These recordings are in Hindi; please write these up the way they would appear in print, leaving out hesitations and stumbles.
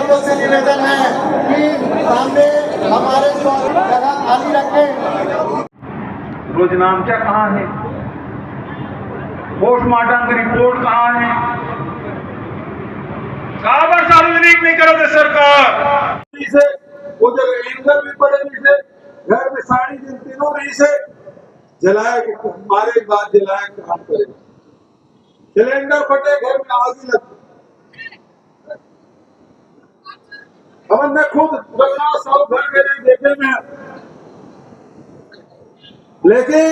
भाइयों से निवेदन है कि सामने हमारे जगह खाली रखें। रोजनामचा कहाँ है, पोस्टमार्टम की रिपोर्ट कहाँ है, काबर सार्वजनिक नहीं करो सरकार से वो जगह एंकर भी पड़े से घर में साड़ी दिन तीनों नहीं से जलाए मारे के बाद जलाए काम करे, सिलेंडर फटे घर में आग लगती। हमने खुद 50 घर मेरे देखे में, लेकिन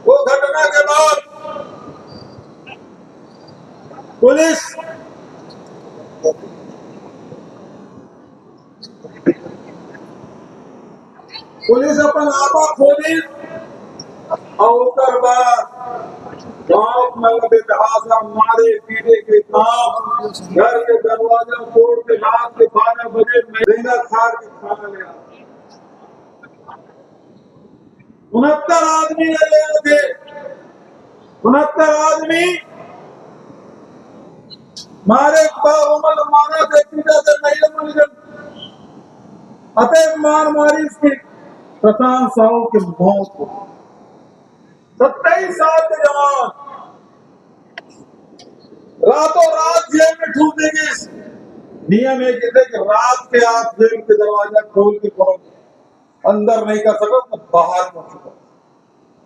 वो घटना के बाद पुलिस अपन आपा खोली और गाँव मतलब इतिहास मारे पीटे के काम, घर के दरवाजा तोड़ के रात के 12 बजे महंगा खार के खाना ले आते। 69 आदमी ले थे, 69 आदमी मारे उमल मारा थे, पीटा थे, नहीं मिल गए अतः मार मारी इसकी प्रशांत साहू की मौत हो। 27 साल के जवान रातों रात जेल में ठूक देंगे। नियम एक है कि रात के आप जेल के दरवाजा खोल के अंदर नहीं कर सको तो बाहर कर सको,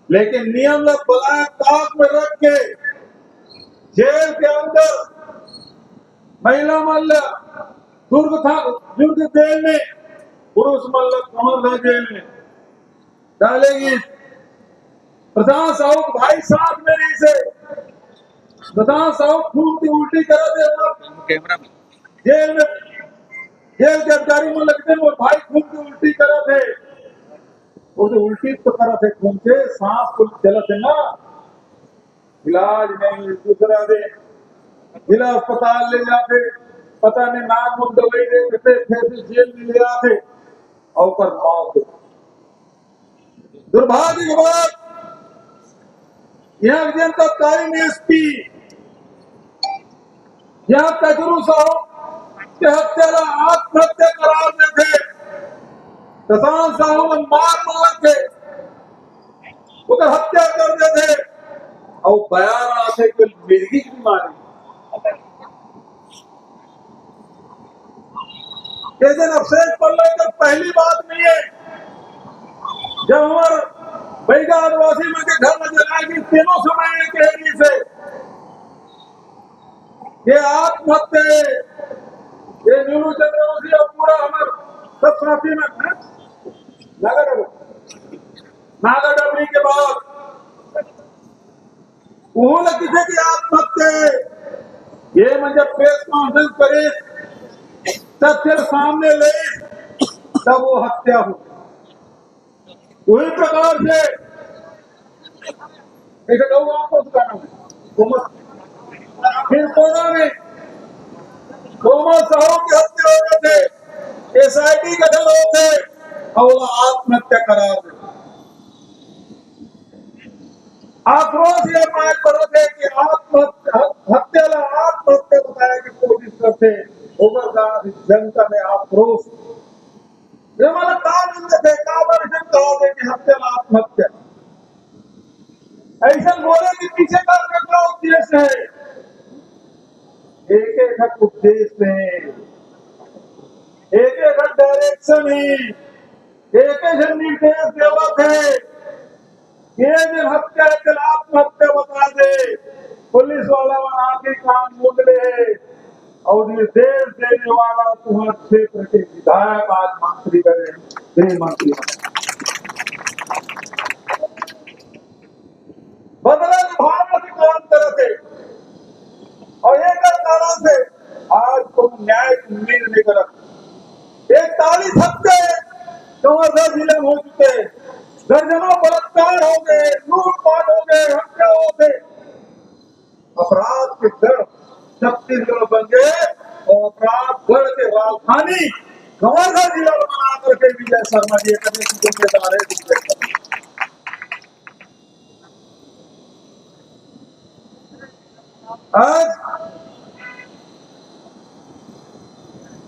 लेकिन नियम लोग बुलाए ताक में रख के जेल के अंदर महिला मल्ल दुर्ग जेल में, पुरुष मल्ल कमरधा जेल में डालेगी। प्रधान साहू भाई साहब मेरी से प्रधान साहू खून की उल्टी करा दे जेल में, जेल के अधिकारी में लगते हैं और भाई खून की उल्टी करा थे, वो तो उल्टी तो करा थे खून से, सांस को चला थे ना, इलाज नहीं दूसरा दे जिला अस्पताल ले जाते, पता नहीं नाक मुंह दवाई देते, फिर जेल में ले आते और पर मौत। दुर्भाग्य की बात यहाँ जनता तालीम एसपी यहाँ कचरू साहू के हत्या आत्महत्या करार देते, प्रशांत साहू ने मार के उधर हत्या कर देते और बयान आते कि मिर्गी की मारी। ये दिन अफसेस पल्ले तो पहली बात नहीं है जब हमारे बैगा आदिवासी में के घर में जलाएगी तीनों समय एक एरिया से ये आत्महत्या, ये न्यूनू चंद्रवंशी और पूरा हमारे सब साथी में नागा डबरी के बाद वो लगी थे कि आत्महत्या ये म्हणजे प्रेस कॉन्फ्रेंस करे तथ्य सामने ले तब वो हत्या हो। वही प्रकार से आपको फिर कोना में कोमल साहू की हत्या हो गए थे, एसआईटी गठन होते और वो आत्महत्या करार दे। आक्रोश ये मांग पर थे कि आत्महत्या बताया की कोशिश करते जनता में आक्रोश ये हमारा काम थे काबर कहा कि हत्या आत्महत्या ऐसा बोले कि पीछे का क्या उद्देश्य है, एक उद्देश्य है, एक डायरेक्शन ही, एक निर्देश देवत है, ये दिन हत्या के आत्महत्या बता दे, पुलिस वाला वहां के काम मुदले है और निर्देश देने वाला तुम्हारे क्षेत्र के विधायक आज मंत्री बने, गृह मंत्री बदले भावना से काम करते और एक कारण से आज तुम न्याय की उम्मीद नहीं कर। 41 हत्या चौदह जिले हो चुके, दर्जनों बलात्कार हो गए, लूटपाट हो गए, हत्या हो गए, अपराध के गढ़ छत्तीसगढ़ बन गए और अपराध गढ़ के राजधानी गवर्नर जिला बना करके विजय शर्मा जी करने की जिम्मेदार है।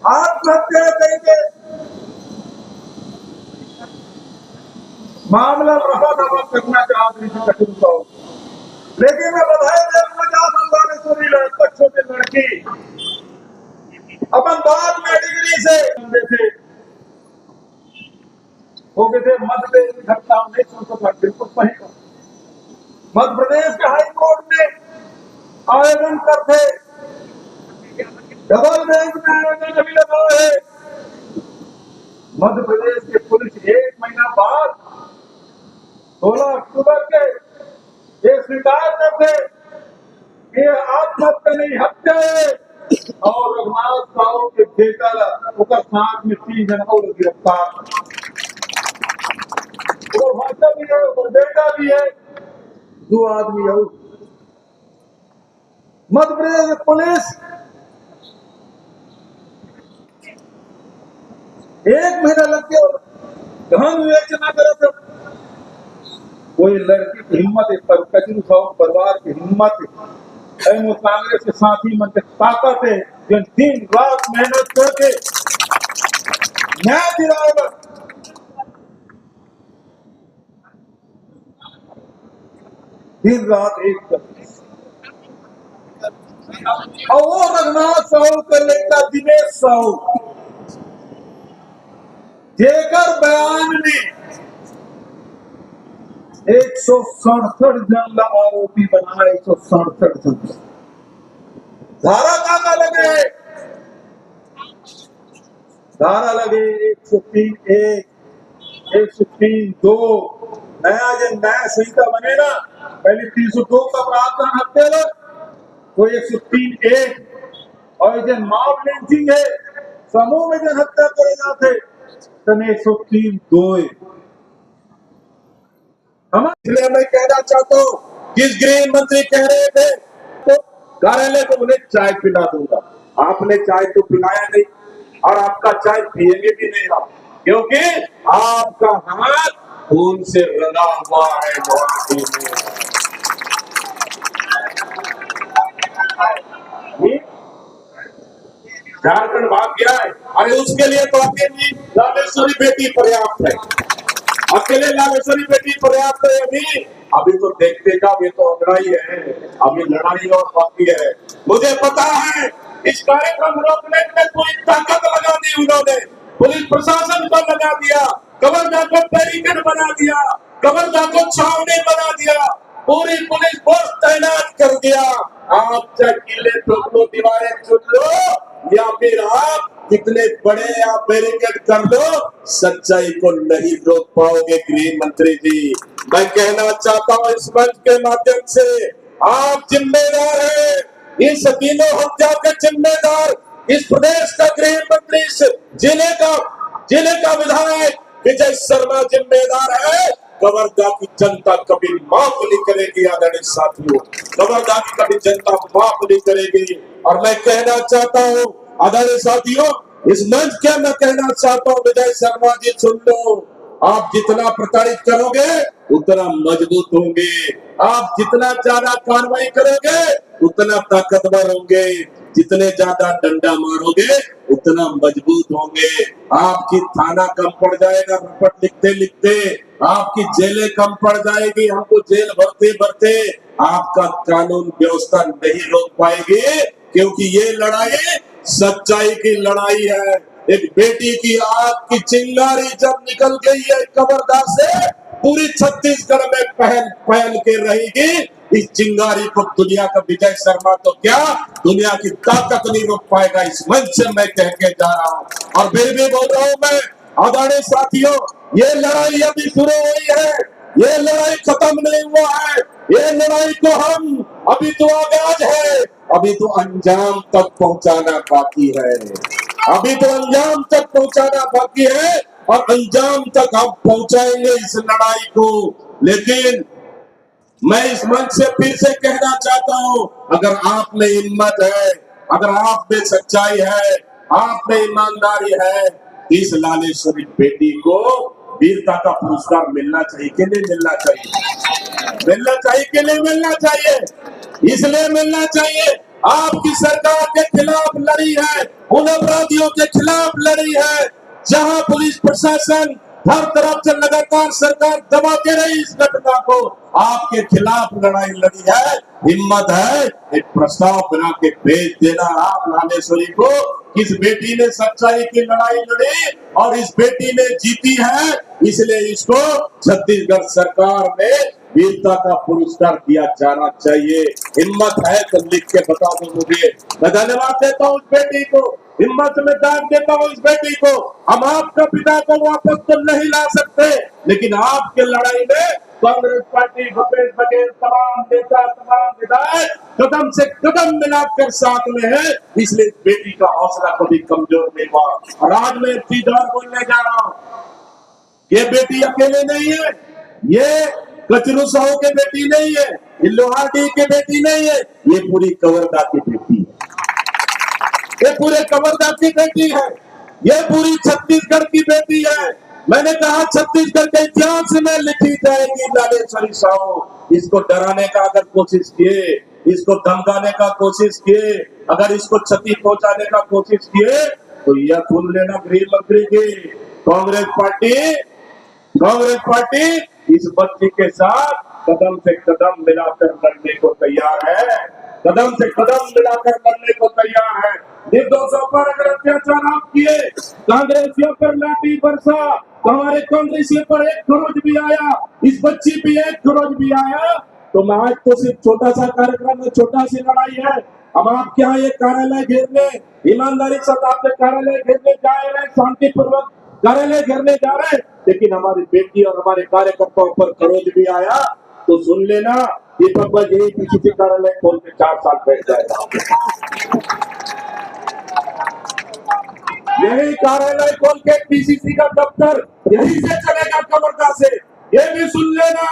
आज मामला रफा दफा करना चाहती थी कठिन को, लेकिन मैं बधाई देना चाहता हूँ तक छोटी लड़की अपन बाद में डिग्री से थे हो गए थे मध्य प्रदेश की घटना 1967 बिल्कुल सही। मध्य प्रदेश के हाई कोर्ट में आवेदन करते डबल बेंच में आवेदन अभी लगा है। मध्य प्रदेश के पुलिस 1 महीना बाद 16 अक्टूबर के ये स्वीकार करते कि आत्महत्या नहीं हत्या है और रघुनाथ साहू के बेटा उसका साथ में 3 जन और गिरफ्तार, वो माता भी है और बेटा भी है, 2 आदमी और। मध्य प्रदेश पुलिस 1 महीना लग गया गहन विवेचना करे थे। कोई लड़की की हिम्मत है, पर कचरू साहू परिवार की हिम्मत है, वो कांग्रेस के साथी मन के ताकत है जो दिन रात मेहनत करके न्याय दिलाएगा। दिन रात एक करके और वो रघुनाथ साहू का लेकर दिनेश साहू जेकर बयान में 167 जन आरोपी बनाया, 167 जन धारा का लगे, धारा लगे 103(1), 103(2), नया जो नया संहिता बने ना, पहले 302 का प्रावधान हत्या वो 103(1), और जो मॉब लिंचिंग है समूह में जो हत्या करे जाते सन 103(2). इसलिए मैं कहना चाहता हूँ, जिस गृह मंत्री कह रहे थे तो कार्यालय को उन्हें चाय पिला दूंगा, आपने चाय तो पिलाया नहीं और आपका चाय पिएंगे भी नहीं आप, क्योंकि आपका हाथ खून से रंगा हुआ है गुवाहाटी में। झारखंड भाग गया है, अरे उसके लिए तो अकेली लालेश्वरी बेटी पर्याप्त है, अकेले लालेश्वरी बेटी पर्याप्त है। अभी तो देखते का ये तो लड़ाई है, अभी लड़ाई और बाकी है। मुझे पता है इस कार्यक्रम रोकने में पूरी ताकत लगा दी उन्होंने, पुलिस प्रशासन को लगा दिया, कवर्धा को बैरिकेड बना दिया, कवर्धा को छावनी बना दिया, पूरी पुलिस फोर्स तैनात कर दिया। आप चाहे किले ठोक लो, दीवारें चुन लो, या फिर आप कितने बड़े आप बैरिकेड कर दो, सच्चाई को नहीं रोक पाओगे गृह मंत्री जी। मैं कहना चाहता हूँ इस मंच के माध्यम से, आप जिम्मेदार हैं, इस तीनों हत्या के जिम्मेदार इस प्रदेश का गृह मंत्री, इस जिले का विधायक विजय शर्मा जिम्मेदार है। कवर्धा की जनता कभी माफ नहीं करेगी आदरणीय साथियों, कवर्धा की कभी जनता माफ नहीं करेगी। और मैं कहना चाहता हूँ आदरणीय साथियों, इस मंच के मैं कहना चाहता हूँ विजय शर्मा जी सुन लो, आप जितना प्रताड़ित करोगे उतना मजबूत होंगे, आप जितना ज्यादा कार्रवाई करोगे उतना ताकतवर होंगे, जितने ज्यादा डंडा मारोगे उतना मजबूत होंगे। आपकी थाना कम पड़ जाएगा रिपोर्ट लिखते लिखते, आपकी जेलें कम पड़ जाएगी, हमको जेल भरते भरते आपका कानून व्यवस्था नहीं रोक पाएगी, क्योंकि ये लड़ाई सच्चाई की लड़ाई है। एक बेटी की आग की चिंगारी जब निकल गई है कवर्धा से, पूरी छत्तीसगढ़ में पहल पहल के रहेगी। इस चिंगारी को दुनिया का विजय शर्मा तो क्या दुनिया की ताकत नहीं रोक पाएगा। इस मंच से मैं कह के जा रहा हूँ और फिर भी बोल रहा हूँ मैं, आदरणीय साथियों, ये लड़ाई अभी शुरू हुई है, ये लड़ाई खत्म नहीं हुआ है, ये लड़ाई को हम अभी तो आगाज है, अभी तो अंजाम तक पहुंचाना बाकी है, अभी तो अंजाम तक पहुंचाना बाकी है और अंजाम तक हम पहुंचाएंगे इस लड़ाई को। लेकिन मैं इस मंच से फिर से कहना चाहता हूं, अगर आप में हिम्मत है, अगर आप में सच्चाई है, आप में ईमानदारी है, इस लालेश्वरी बेटी को वीरता का पुरस्कार मिलना चाहिए कि नहीं मिलना चाहिए? मिलना चाहिए कि नहीं मिलना चाहिए? इसलिए मिलना चाहिए, आपकी सरकार के खिलाफ लड़ी है, उन अपराधियों के खिलाफ लड़ी है, जहां पुलिस प्रशासन हर तरफ से लगातार सरकार दबाते रही इस घटना को, आपके खिलाफ लड़ाई लड़ी है। हिम्मत है एक प्रस्ताव बना के भेज देना आप नागेश्वरी को। इस बेटी ने सच्चाई की लड़ाई लड़ी और इस बेटी ने जीती है, इसलिए इसको छत्तीसगढ़ सरकार ने वीरता का पुरस्कार दिया जाना चाहिए। हिम्मत है तो लिख के बता दो मुझे। मैं धन्यवाद देता हूँ इस बेटी को, हिम्मत में दान देता हूँ इस बेटी को। हम आपका पिता को वापस तो नहीं ला सकते, लेकिन आपके लड़ाई में कांग्रेस पार्टी, भूपेश बघेल, तमाम नेता, तमाम विधायक कदम से कदम मिलाकर साथ में है, इसलिए इस बेटी का हौसला कभी कमजोर नहीं हुआ। और आज मैं एक चीज और बोलने जा रहा हूँ, ये बेटी अकेले नहीं है, ये कचरू साहू के बेटी नहीं है, ये लोहारडी के बेटी नहीं है, ये पूरी कवर्धा की बेटी है, ये पूरे कवर्धा की बेटी है, ये पूरी छत्तीसगढ़ की बेटी है। मैंने कहा छत्तीसगढ़ के इतिहास में लिखी जाएगी नागेश्वरी साहू। इसको डराने का अगर कोशिश किए, इसको धमकाने का कोशिश किए, अगर इसको क्षति पहुंचाने का कोशिश किए, तो यह सुन लेना गृह मंत्री की कांग्रेस पार्टी इस बच्ची के साथ कदम से कदम मिलाकर लड़ने को तैयार है, कदम से कदम मिलाकर लड़ने को तैयार है। निर्दोषों पर अगर अत्याचार आप किए, कांग्रेसियों पर लाठी बरसा, तो हमारे कांग्रेसियों पर एक खरोच भी आया, इस बच्ची भी एक खरोच भी आया, तो मैं आज तो सिर्फ छोटा सा कार्यक्रम है, छोटा सी लड़ाई है। हम आपके यहाँ ये कार्यालय घेरने, ईमानदारी से आपके कार्यालय घेरने जा रहे हैं, शांतिपूर्वक कार्यालय घेरने जा रहे हैं, लेकिन हमारी बेटी और हमारे कार्यकर्ताओं पर खरोच भी आया, तो सुन लेना दीपक भाई यही पीसीसी कार्यालय खोल के 4 साल बैठ जाएगा, यही कार्यालय खोल के पीसीसी का दफ्तर यही से चलेगा कवर्धा से। ये भी सुन लेना,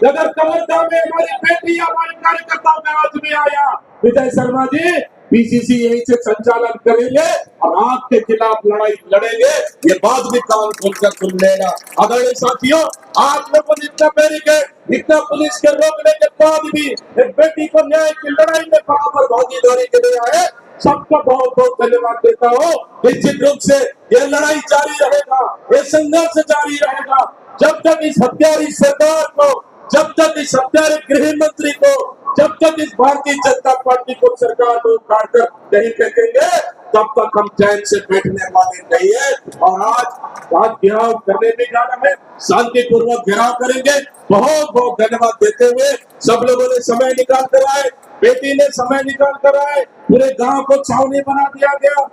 अगर कवर्धा में हमारी बेटी हमारे कार्यकर्ताओं में आज भी आया, विजय शर्मा जी पीसीसी यहीं से संचालन करेंगे और आपके खिलाफ लड़ाई लड़ेंगे, ये बात भी कान खोलकर सुन लेना। आदरणीय साथियों, आप लोगों ने इतना बैरिकेड, इतना पुलिस के रोकने के बाद भी एक बेटी को न्याय की लड़ाई में बराबर भागीदारी के लिए आए, सबका बहुत बहुत धन्यवाद देता हूँ। निश्चित रूप से ये लड़ाई जारी रहेगा, ये संघर्ष जारी रहेगा, जब तक इस हत्यारी सरकार को, जब तक इस हत्यारे गृह मंत्री को, जब तक इस भारतीय जनता पार्टी को सरकार को उखाड़कर नहीं फेंकेंगे, तब तक हम चैन से बैठने वाले नहीं है। और आज घेराव करने भी जाना है, शांतिपूर्वक घेराव करेंगे। बहुत बहुत धन्यवाद देते हुए सब लोगों ने समय निकाल कर आए, बेटी ने समय निकाल कर आए, पूरे गांव को छावनी बना दिया गया।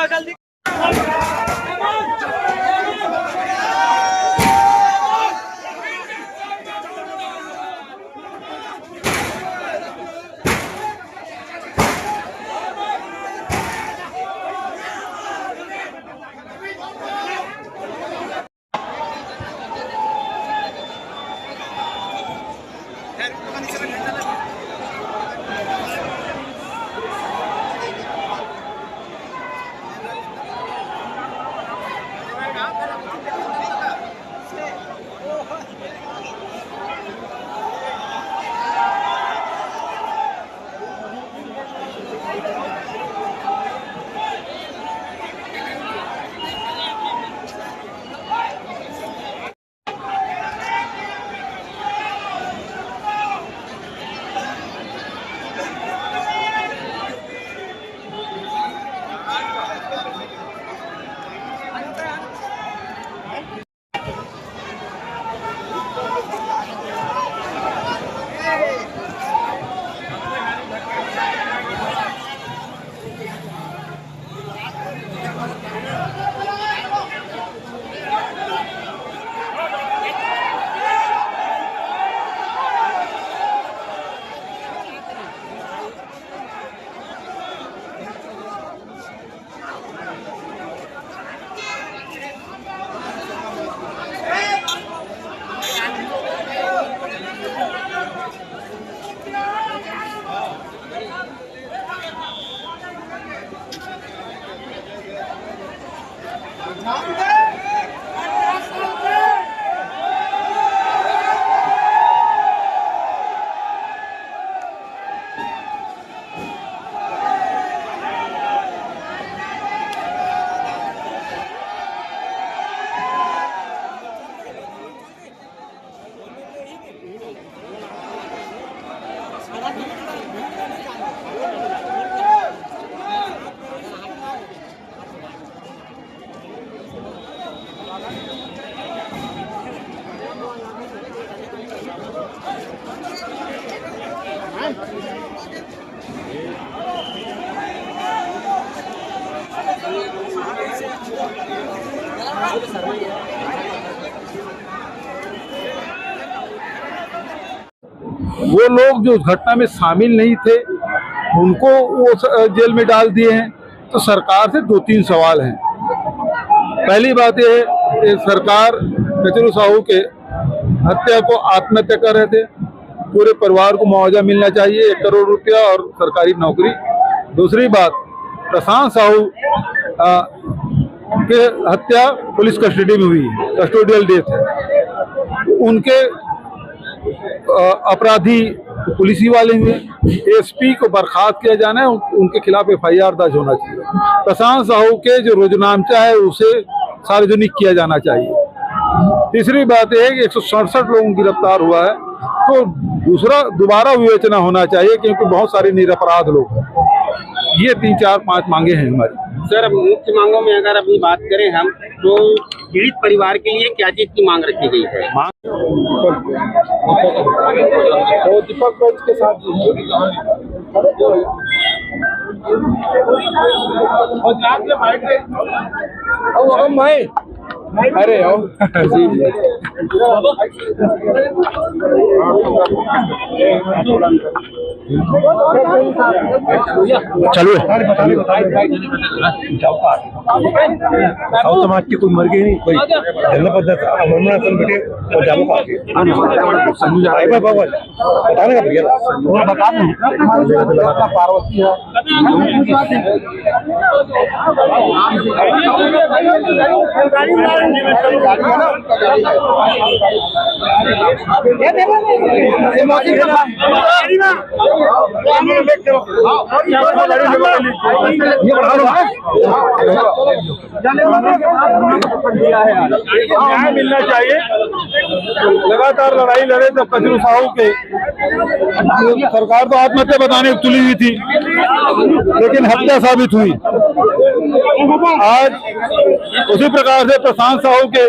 जल्दी वो लोग जो उस घटना में शामिल नहीं थे उनको वो जेल में डाल दिए हैं। तो सरकार से 2-3 सवाल हैं। पहली बात यह है कि सरकार कचरू साहू के हत्या को आत्महत्या कर रहे थे, पूरे परिवार को मुआवजा मिलना चाहिए 1 करोड़ रुपया और सरकारी नौकरी। दूसरी बात, प्रशांत साहू के हत्या पुलिस कस्टडी में हुई, कस्टोडियल डेथ है। उनके अपराधी पुलिस ही वाले हुए, एसपी को बर्खास्त किया जाना है, उनके खिलाफ FIR दर्ज होना चाहिए। प्रशांत साहू के जो रोजनामचा है उसे सार्वजनिक किया जाना चाहिए। तीसरी बात यह है कि 167 लोग गिरफ्तार हुआ है, तो दोबारा विवेचना होना चाहिए क्योंकि बहुत सारे निरपराध लोग हैं। ये 3, 4, 5 मांगे हैं हमारी। सर, अब मुख्य मांगों में अगर अपनी बात करें हम, तो पीड़ित परिवार के लिए क्या चीज की मांग रखी गई है? दीपक पंच के साथ अरे चलो समाज के कोई मर गए नहीं, कोई पद्धत बेटे और जामो बताने का भैया बता पार्वती न्याय मिलना चाहिए। लगातार लड़ाई लड़े तो कचरू साहू के सरकार तो आत्महत्या बताने की तुली हुई थी, लेकिन हत्या साबित हुई। आज उसी प्रकार से प्रशांत साहू के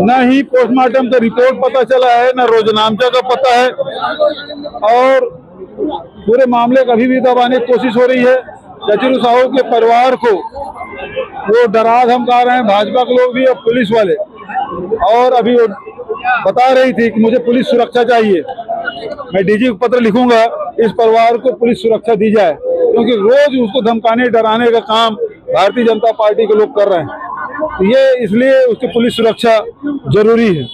न ही पोस्टमार्टम का रिपोर्ट पता चला है, न रोजनामचा का पता है, और पूरे मामले को अभी भी दबाने की कोशिश हो रही है। कचरू साहू के परिवार को वो डरा धमका रहे हैं, भाजपा के लोग भी और पुलिस वाले। और अभी वो बता रही थी कि मुझे पुलिस सुरक्षा चाहिए। मैं DG को पत्र लिखूंगा, इस परिवार को पुलिस सुरक्षा दी जाए, क्योंकि रोज उसको धमकाने डराने का काम भारतीय जनता पार्टी के लोग कर रहे हैं। तो ये इसलिए उसकी पुलिस सुरक्षा जरूरी है।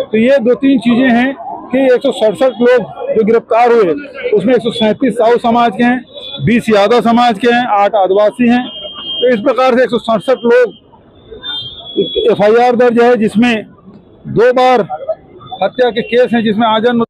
तो ये 2-3 चीजें हैं कि 167 लोग जो गिरफ्तार हुए उसमें 137 साहू समाज के हैं, 20 यादव समाज के हैं, 8 आदिवासी हैं। तो इस प्रकार से 167 लोग FIR दर्ज है, जिसमें 2 बार हत्या के केस हैं, जिसमें आजन्म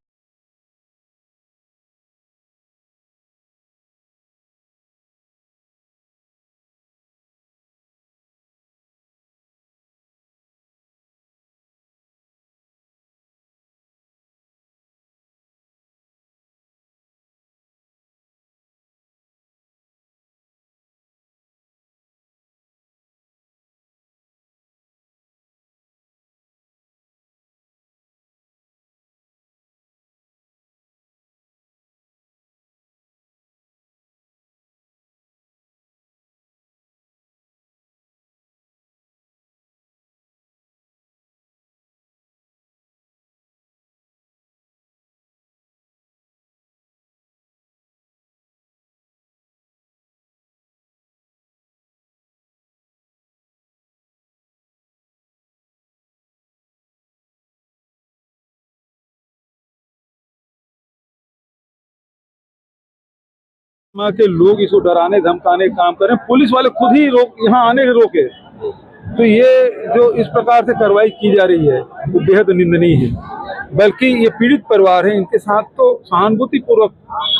के लोग इसको डराने धमकाने का काम करें। पुलिस वाले खुद ही यहाँ आने के रोके, तो ये जो इस प्रकार से कार्रवाई की जा रही है वो बेहद निंदनीय है। बल्कि ये पीड़ित परिवार है, इनके साथ तो सहानुभूति पूर्वक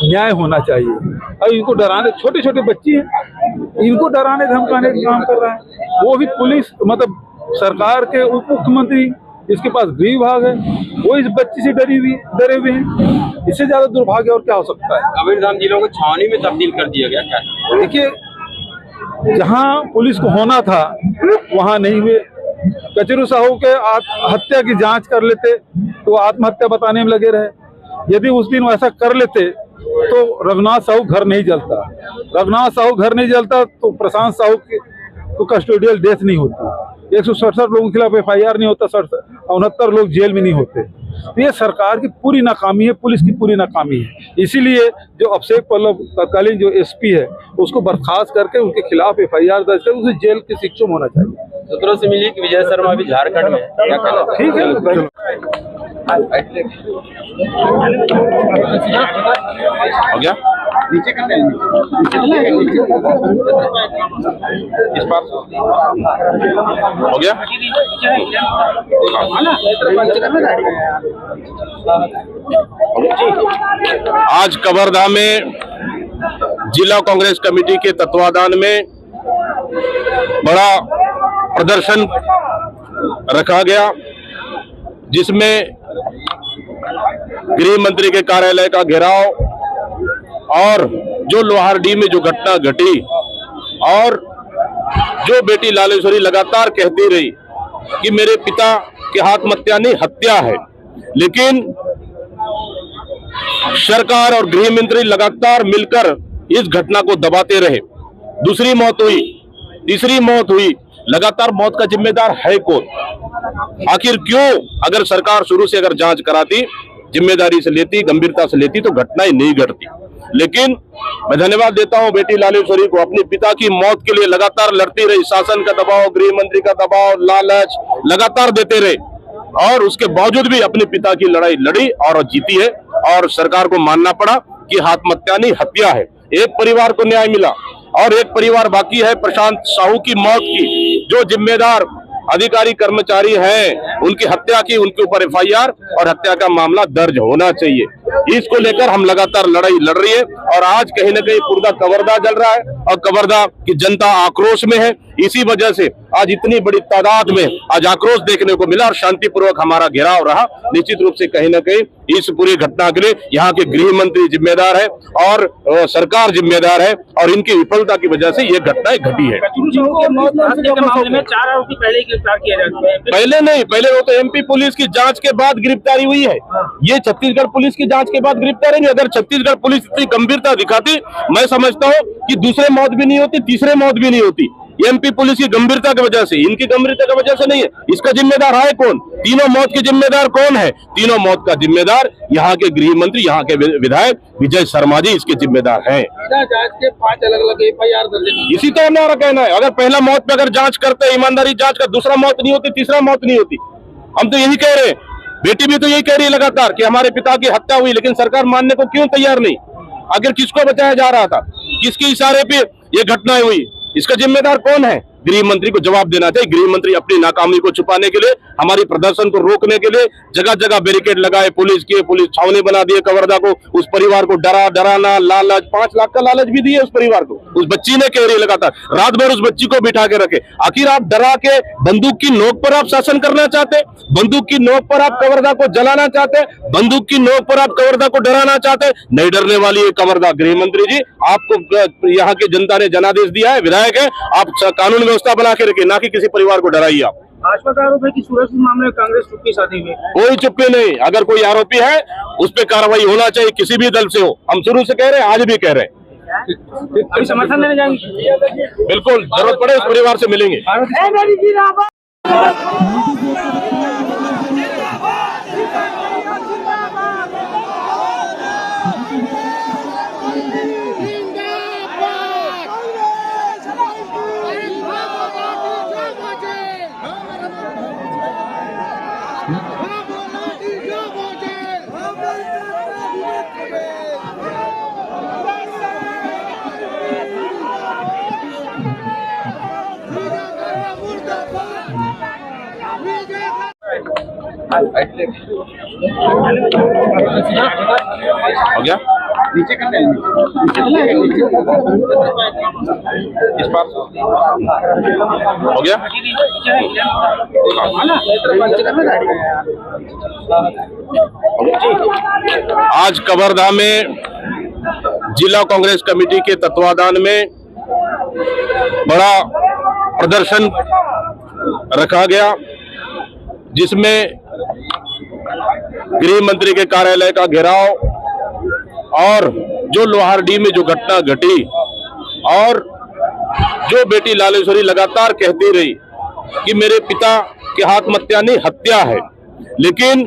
न्याय होना चाहिए। और इनको डराने, छोटे छोटे बच्चे हैं, इनको डराने धमकाने का काम कर रहा है। वो भी पुलिस, मतलब सरकार के उप मुख्यमंत्री, जिसके पास गृह विभाग है, वो इस बच्ची से डरे हुए हैं। इससे ज्यादा दुर्भाग्य और क्या हो सकता है। कबीरधाम जिलों को छावनी में तब्दील कर दिया गया क्या? देखिए, जहां पुलिस को होना था वहां नहीं हुए। कचरू साहू के हत्या की जांच कर लेते तो आत्महत्या बताने में लगे रहे। यदि उस दिन वैसा कर लेते तो रघुनाथ साहू घर नहीं जलता। रघुनाथ साहू घर नहीं जलता तो प्रशांत साहू की तो कस्टोडियल डेथ नहीं होती। 167 लोगों के खिलाफ FIR नहीं होता, 69 लोग जेल में नहीं होते। तो ये सरकार की पूरी नाकामी है, पुलिस की पूरी नाकामी है। इसीलिए जो अभिषेक पल्लव तत्कालीन जो SP है उसको बर्खास्त करके उनके खिलाफ FIR दर्ज कर उसे जेल की शिक्षा होना चाहिए। सूत्रों से मिली कि विजय शर्मा भी झारखंड में, क्या कहना? ठीक है, हो गया नीचे कर इस बार हो गया। आज कवर्धा में जिला कांग्रेस कमेटी के तत्वाधान में बड़ा प्रदर्शन रखा गया, जिसमें गृह मंत्री के कार्यालय का घेराव और जो लोहारडी में जो घटना घटी और जो बेटी लालेश्वरी लगातार कहती रही कि मेरे पिता के आत्महत्या नहीं हत्या है, लेकिन सरकार और गृह मंत्री लगातार मिलकर इस घटना को दबाते रहे। दूसरी मौत हुई, तीसरी मौत हुई, लगातार मौत का जिम्मेदार है कौन? आखिर क्यों? अगर सरकार शुरू से अगर जांच कराती, जिम्मेदारी से लेती, गंभीरता से लेती तो घटनाएं नहीं घटती। लेकिन मैं धन्यवाद देता हूं बेटी लालेश्वरी को, अपने पिता की मौत के लिए लगातार लड़ती रही। शासन का दबाव, गृह मंत्री का दबाव, लालच लगातार देते रहे और उसके बावजूद भी अपने पिता की लड़ाई लड़ी और जीती है। और सरकार को मानना पड़ा कि आत्महत्या नहीं हत्या है। एक परिवार को न्याय मिला और एक परिवार बाकी है प्रशांत साहू की मौत की। जो जिम्मेदार अधिकारी कर्मचारी हैं उनकी हत्या की, उनके ऊपर FIR और हत्या का मामला दर्ज होना चाहिए। इसको लेकर हम लगातार लड़ाई लड़ रही है और आज कहीं न कहीं पूरा कवर्धा जल रहा है और कवर्धा की जनता आक्रोश में है। इसी वजह से आज इतनी बड़ी तादाद में आज आक्रोश देखने को मिला और शांतिपूर्वक हमारा घेराव रहा। निश्चित रूप से कहीं न कहीं इस पूरी घटना के लिए यहाँ के गृह मंत्री जिम्मेदार है और सरकार जिम्मेदार है और इनकी विफलता की वजह से ये घटनाएं घटी है। मामले में 4 आरोपी पहले गिरफ्तार किए जा चुके हैं। पहले नहीं, पहले वो तो MP पुलिस की जांच के बाद गिरफ्तारी हुई है। ये छत्तीसगढ़ पुलिस की जांच के बाद गिरफ्तारी नहीं। अगर छत्तीसगढ़ पुलिस इतनी गंभीरता दिखाती, मैं समझता हूँ कि दूसरे मौत भी नहीं होती, तीसरे मौत भी नहीं होती। MP पुलिस की गंभीरता की वजह से, इनकी गंभीरता की वजह से नहीं है। इसका जिम्मेदार है कौन? तीनों मौत के जिम्मेदार कौन है? तीनों मौत का जिम्मेदार यहाँ के गृह मंत्री, यहाँ के विधायक विजय शर्मा जी इसके जिम्मेदार हैं। जांच के 5 अलग-अलग FIR दर्ज। इसी तो हमारा कहना है, अगर पहला मौत पे अगर जांच करते, ईमानदारी जांच का, दूसरा मौत नहीं होती, तीसरा मौत नहीं होती। हम तो यही कह रहे हैं, बेटी भी तो यही कह रही है लगातार कि हमारे पिता की हत्या हुई, लेकिन सरकार मानने को क्यों तैयार नहीं? आखिर किसको बचाया जा रहा था? किसके इशारे पे ये घटनाएं हुई? इसका जिम्मेदार कौन है? गृह मंत्री को जवाब देना चाहिए। गृह मंत्री अपनी नाकामी को छुपाने के लिए, हमारी प्रदर्शन को रोकने के लिए जगह जगह बैरिकेड लगाए, पुलिस छावनी बना दिए कवर्धा को। उस परिवार को डराना, लालच, 5 लाख का लालच भी दिए उस परिवार को। उस बच्ची ने कह रही लगातार, रात भर उस बच्ची को बिठा के रखे। आखिर आप डरा के बंदूक की नोक पर आप शासन करना चाहते? बंदूक की नोक पर आप कवर्धा को जलाना चाहते? बंदूक की नोक पर आप कवर्धा को डराना चाहते? नहीं डरने वाली है कवर्धा। गृह मंत्री जी, आपको यहाँ की जनता ने जनादेश दिया है, विधायक है, आप कानून व्यवस्था बना के रखिए, ना कि किसी परिवार को डराइए आप। भाजपा का आरोप है कि सूरज मामले में कांग्रेस चुप्पी साधी हुई। कोई चुप्पी नहीं। अगर कोई आरोपी है उस पर कार्रवाई होना चाहिए, किसी भी दल से हो। हम शुरू से कह रहे हैं, आज भी कह रहे हैं। अभी समर्थन देने जाएंगे? बिल्कुल, जरूरत पड़े उस परिवार से मिलेंगे। मुर्दाबाद हो गया नीचे करते हैं इस बार हो गया। आज कवर्धा में जिला कांग्रेस कमेटी के तत्वाधान में बड़ा प्रदर्शन रखा गया, जिसमें गृह मंत्री के कार्यालय का घेराव और जो लोहारडी में जो घटना घटी और जो बेटी लालेश्वरी लगातार कहती रही कि मेरे पिता के आत्महत्या नहीं हत्या है, लेकिन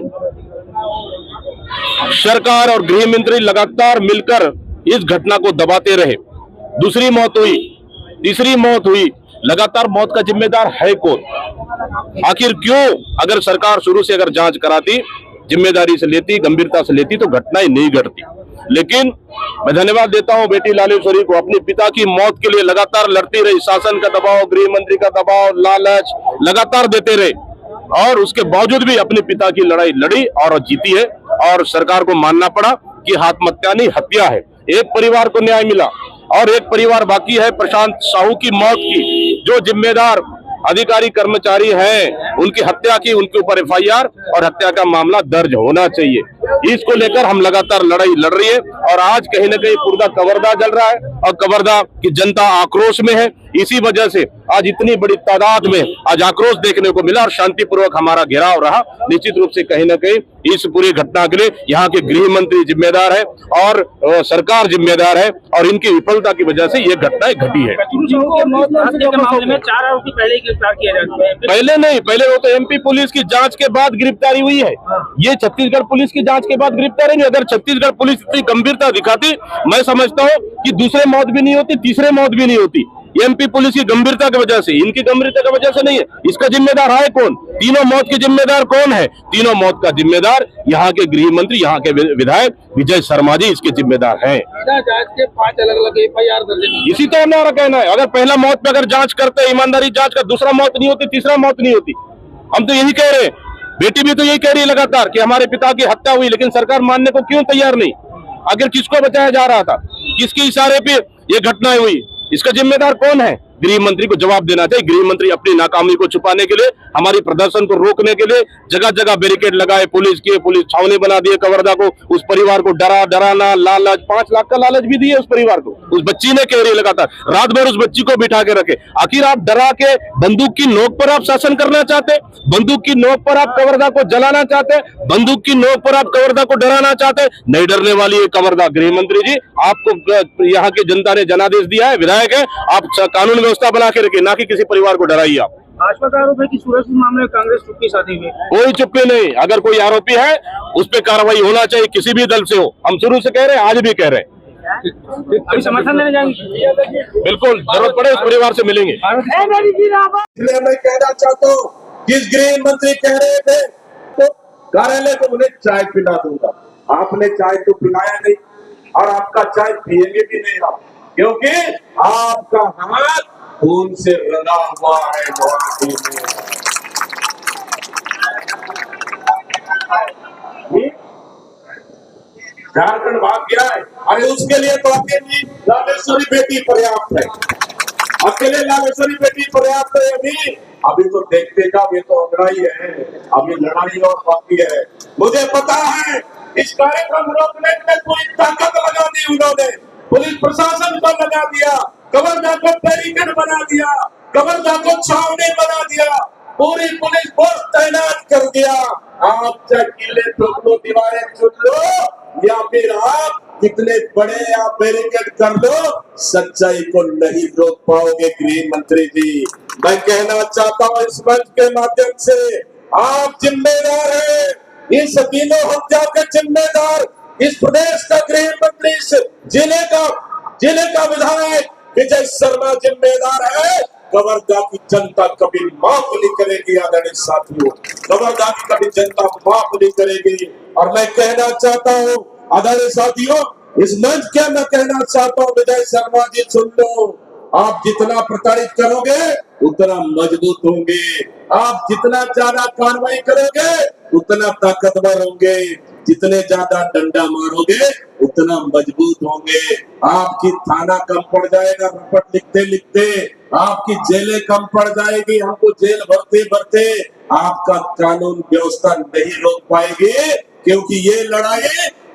सरकार और गृह मंत्री लगातार मिलकर इस घटना को दबाते रहे। दूसरी मौत हुई, तीसरी मौत हुई, लगातार मौत का जिम्मेदार है कौन? आखिर क्यों? अगर सरकार शुरू से अगर जांच कराती, जिम्मेदारी से लेती, गंभीरता से लेती तो घटनाएं नहीं घटती। लेकिन मैं धन्यवाद देता हूं बेटी लालेश्वरी को, अपने पिता की मौत के लिए लगातार लड़ती रही। शासन का दबाव, गृह मंत्री का दबाव, लालच लगातार देते रहे और उसके बावजूद भी अपने पिता की लड़ाई लड़ी और जीती है। और सरकार को मानना पड़ा कि आत्महत्या नहीं हत्या है। एक परिवार को न्याय मिला और एक परिवार बाकी है प्रशांत साहू की मौत की। जो जिम्मेदार अधिकारी कर्मचारी हैं उनकी हत्या की, उनके ऊपर एफआईआर और हत्या का मामला दर्ज होना चाहिए। इसको लेकर हम लगातार लड़ाई लड़ रही है और आज कहीं ना कहीं पूरा कवर्धा जल रहा है और कवर्धा की जनता आक्रोश में है। इसी वजह से आज इतनी बड़ी तादाद में आज आक्रोश देखने को मिला और शांतिपूर्वक हमारा घेराव रहा। निश्चित रूप से कहीं ना कहीं इस पूरी घटना के लिए यहाँ के गृह मंत्री जिम्मेदार है और सरकार जिम्मेदार है और इनकी विफलता की वजह से ये घटनाएं घटी है। मामले में 4 आरोपी पहले गिरफ्तार किए जा चुके हैं। पहले नहीं, पहले वो तो एमपी पुलिस की जांच के बाद गिरफ्तारी हुई है। ये छत्तीसगढ़ पुलिस की जांच के बाद गिरफ्तारी नहीं। अगर छत्तीसगढ़ पुलिस इतनी गंभीरता दिखाती, मैं समझता हूँ कि दूसरे मौत भी नहीं होती, तीसरे मौत भी नहीं होती। एमपी पुलिस की गंभीरता की वजह से, इनकी गंभीरता की वजह से नहीं है। इसका जिम्मेदार है कौन? तीनों मौत के जिम्मेदार कौन है? तीनों मौत का जिम्मेदार यहाँ के गृह मंत्री, यहाँ के विधायक विजय शर्मा जी इसके जिम्मेदार हैं। जांच के 5 अलग-अलग एफआईआर दर्ज। इसी तो हमारा कहना है, अगर पहला मौत पे अगर जांच करते, ईमानदारी जांच का, दूसरा मौत नहीं होती, तीसरा मौत नहीं होती। हम तो यही कह रहे हैं, बेटी भी तो यही कह रही है लगातार कि हमारे पिता की हत्या हुई, लेकिन सरकार मानने को क्यों तैयार नहीं? आखिर किसको बचाया जा रहा था? किसके इशारे पे ये घटनाएं हुई? इसका जिम्मेदार कौन है? गृह मंत्री को जवाब देना चाहिए। गृह मंत्री अपनी नाकामी को छुपाने के लिए, हमारी प्रदर्शन को रोकने के लिए जगह जगह बैरिकेड लगाए, पुलिस छावनी बना दिए कवर्धा को। उस परिवार को डराना, लालच, 5 लाख का लालच भी दिए उस परिवार को। उस बच्ची ने कह रही लगातार, रात भर उस बच्ची को बिठा के रखे। आखिर आप डरा के बंदूक की नोक पर आप शासन करना चाहते? बंदूक की नोक पर आप कवर्धा को जलाना चाहते? बंदूक की नोक पर आप कवर्धा को डराना चाहते? नहीं डरने वाली है कवर्धा। गृह मंत्री जी, आपको यहाँ की जनता ने जनादेश दिया है, विधायक है, आप कानून व्यवस्था बना के रखे, ना कि किसी परिवार को डराइए आप। भाजपा का आरोप है कि सूरजपुर मामले में कांग्रेस चुप्पी साधी हुई। कोई चुप्पी नहीं। अगर कोई आरोपी है उस पर कार्रवाई होना चाहिए, किसी भी दल से हो। हम शुरू से कह रहे हैं, आज भी कह रहे हैं। अभी समर्थन देने जाएंगे? बिल्कुल, जरूरत पड़े उस परिवार से मिलेंगे। इसलिए मैं कहना चाहता हूँ कि गृह मंत्री कह रहे थे तो कार्यालय को उन्हें चाय पिला दूंगा। आपने चाय तो पिलाया नहीं और आपका चाय पिएंगे भी नहीं आप, क्योंकि आपका हाथ खून से रंगा हुआ है। झारखंड भाग गया है। अरे उसके लिए तो अकेली लालेश्वरी बेटी पर्याप्त है। अकेले लालेश्वरी बेटी पर्याप्त है। अभी तो देखते का ये तो लड़ाई है, अभी लड़ाई और बाकी है। मुझे पता है इस कार्यक्रम रोकने में पूरी ताकत लगा दी उन्होंने, पुलिस प्रशासन को लगा दिया, कवर्धा को बैरिकेड बना दिया, कवर्धा को छावनी बना दिया, पूरी पुलिस फोर्स तैनात कर दिया। आप चाहे किले ठोक लो, दीवारें चुन लो, या फिर आप कितने बड़े आप बैरिकेड कर दो, सच्चाई को नहीं रोक पाओगे। गृह मंत्री जी, मैं कहना चाहता हूँ इस मंच के माध्यम से, आप जिम्मेदार हैं, इस तीनों हत्या के जिम्मेदार इस प्रदेश का गृह मंत्री, इस जिले का विधायक विजय शर्मा जिम्मेदार है। कवर्धा की जनता कभी माफ नहीं करेगी आदरणीय साथियों, कवर्धा की कभी जनता माफ नहीं करेगी। और मैं कहना चाहता हूँ आदरणीय साथियों, इस मंच के मैं कहना चाहता हूँ विजय शर्मा जी, सुन लो, आप जितना प्रताड़ित करोगे उतना मजबूत होंगे, आप जितना ज्यादा कार्रवाई करोगे उतना ताकतवर होंगे, जितने ज्यादा डंडा मारोगे उतना मजबूत होंगे। आपकी थाना कम पड़ जाएगा रिपोर्ट लिखते लिखते, आपकी जेलें कम पड़ जाएगी, हमको जेल भरते भरते आपका कानून व्यवस्था नहीं रोक पाएगी, क्योंकि ये लड़ाई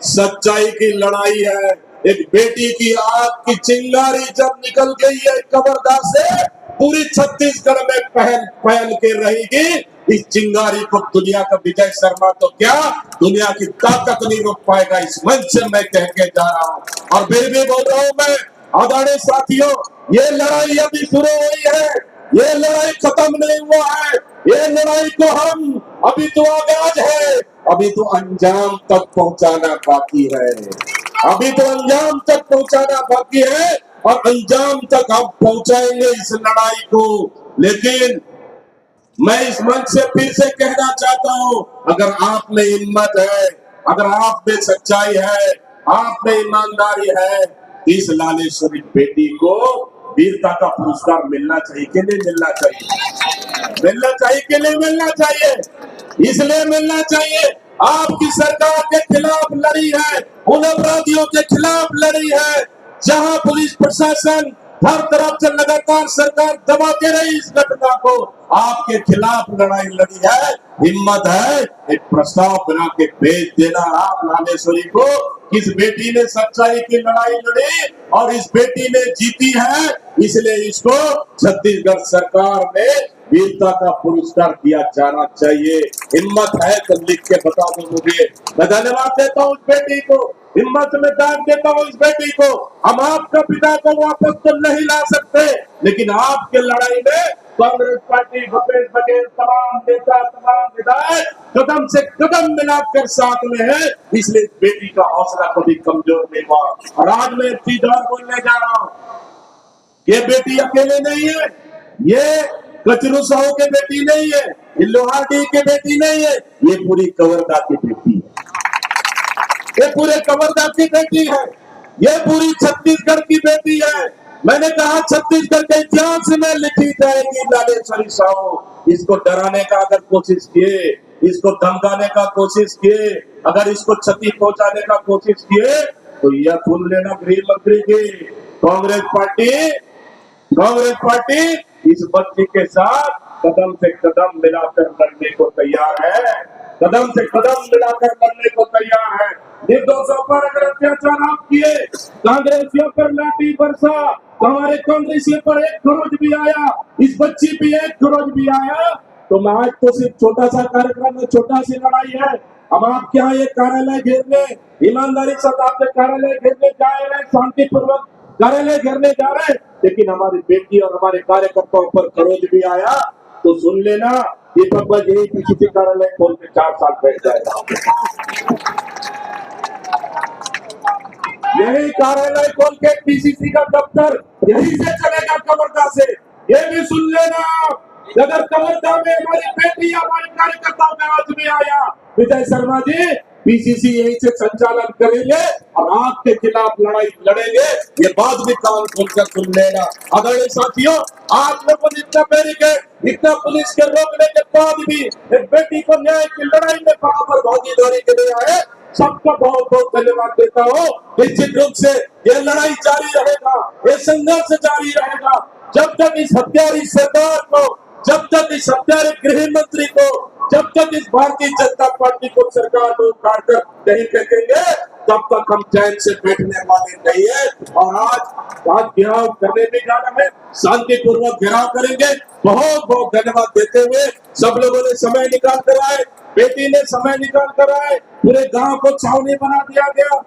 सच्चाई की लड़ाई है। एक बेटी की आग की चिंगारी जब निकल गई है कब्रगाह से, पूरी छत्तीसगढ़ में पहल पहल के रहेगी। इस चिंगारी को दुनिया का विजय शर्मा तो क्या, दुनिया की ताकत नहीं रोक पाएगा। इस मंच से मैं कह के जा रहा हूँ और फिर भी बोल रहा हूँ मैं, आदरणीय साथियों, ये लड़ाई अभी शुरू हुई है, ये लड़ाई खत्म नहीं हुआ है। ये लड़ाई को हम अभी तो आगाज है, अभी तो अंजाम तक पहुंचाना बाकी है, अभी तो अंजाम तक पहुंचाना बाकी है और अंजाम तक हम पहुंचाएंगे इस लड़ाई को। लेकिन मैं इस मंच से फिर से कहना चाहता हूं, अगर आप में हिम्मत है, अगर आप में सच्चाई है, आप में ईमानदारी है, इस लालेश्वरी बेटी को वीरता का पुरस्कार मिलना चाहिए कि नहीं मिलना चाहिए? मिलना चाहिए कि नहीं मिलना चाहिए? इसलिए मिलना चाहिए, आपकी सरकार के खिलाफ लड़ी है, उन अपराधियों के खिलाफ लड़ी है, जहां पुलिस प्रशासन हर तरफ से लगातार सरकार दबाते रही इस घटना को, आपके खिलाफ लड़ाई लड़ी है। हिम्मत है एक प्रस्ताव बना के भेज देना आप लालेश्वरी को, इस बेटी ने सच्चाई की लड़ाई लड़ी और इस बेटी ने जीती है, इसलिए इसको छत्तीसगढ़ सरकार में वीरता का पुरस्कार दिया जाना चाहिए। हिम्मत है तो लिख के बता दो मुझे। मैं धन्यवाद देता हूँ उस बेटी को, हिम्मत में दान देता हूँ इस बेटी को। हम आपका पिता को वापस तो नहीं ला सकते, लेकिन आपके लड़ाई में कांग्रेस पार्टी, भूपेश बघेल, तमाम नेता, तमाम विधायक कदम से कदम मिलाकर साथ में है, इसलिए इस बेटी का हौसला कभी कमजोर नहीं हुआ। और आज मैं एक चीज और बोलने जा रहा हूँ, ये बेटी अकेले नहीं है, ये कचरू साहू के बेटी नहीं है, ये लोहारडी के बेटी नहीं है, ये पूरी कवर्धा की बेटी है, ये पूरे कवर्धा की बेटी है, ये पूरी छत्तीसगढ़ की बेटी है। मैंने कहा छत्तीसगढ़ के इतिहास में लिखी जाएगी लालेश्वरी साहू। इसको डराने का अगर कोशिश किए, इसको धमकाने का कोशिश किए, अगर इसको क्षति पहुंचाने का कोशिश किए, तो यह सुन लेना गृह मंत्री की, कांग्रेस पार्टी इस बच्ची के साथ कदम से कदम मिलाकर लड़ने को तैयार है, कदम से कदम मिलाकर लड़ने को तैयार है। निर्दोषों पर अगर अत्याचार आप किए, कांग्रेसियों पर लाठी बरसा, हमारे कांग्रेसियों पर एक खरोच भी आया, इस बच्ची पे एक खरोच भी आया, तो मैं आज तो सिर्फ छोटा सा कार्यक्रम है, छोटा सी लड़ाई है। अब आप क्या ये कार्यालय घेरने, ईमानदारी से आपके कार्यालय घेरने जा रहे हैं, शांतिपूर्वक कार्यालय घेरने जा रहे हैं, लेकिन हमारी बेटी और हमारे कार्यकर्ताओं पर खरोच भी आया तो सुन लेना, दीपक भाई यही पीसीसी कार्यालय खोल के 4 साल बैठ जाएगा, यही कार्यालय खोल के पीसीसी का दफ्तर यही से चलेगा कवर्धा से। ये भी सुन लेना, अगर कवर्धा में हमारी बेटी हमारे कार्यकर्ताओं में आज भी आया, विजय शर्मा जी पीसीसी यही से संचालन करेंगे और आपके खिलाफ लड़ाई लड़ेंगे, ये बात भी कान खोलकर सुन लेना। आदरणीय साथियों, आप लोगों ने इतना बैरिकेड, इतना पुलिस के रोकने के बाद भी एक बेटी को न्याय की लड़ाई में बराबर भागीदारी के लिए आए, सबका बहुत बहुत धन्यवाद देता हूँ। निश्चित रूप से ये लड़ाई जारी रहेगा, ये संघर्ष जारी रहेगा, जब तक इस हत्यारी सरकार को, जब तक इस हत्यारे गृह मंत्री को, जब तक इस भारतीय जनता पार्टी को सरकार को उखाड़ कर नहीं फेंकेंगे, तब तक हम चैन से बैठने वाले नहीं है। और आज घेराव करने भी जाना है, शांतिपूर्वक घेराव करेंगे। बहुत बहुत धन्यवाद देते हुए सब लोगों ने समय निकाल कर आए, बेटी ने समय निकाल कर आए, पूरे गांव को छावनी बना दिया गया।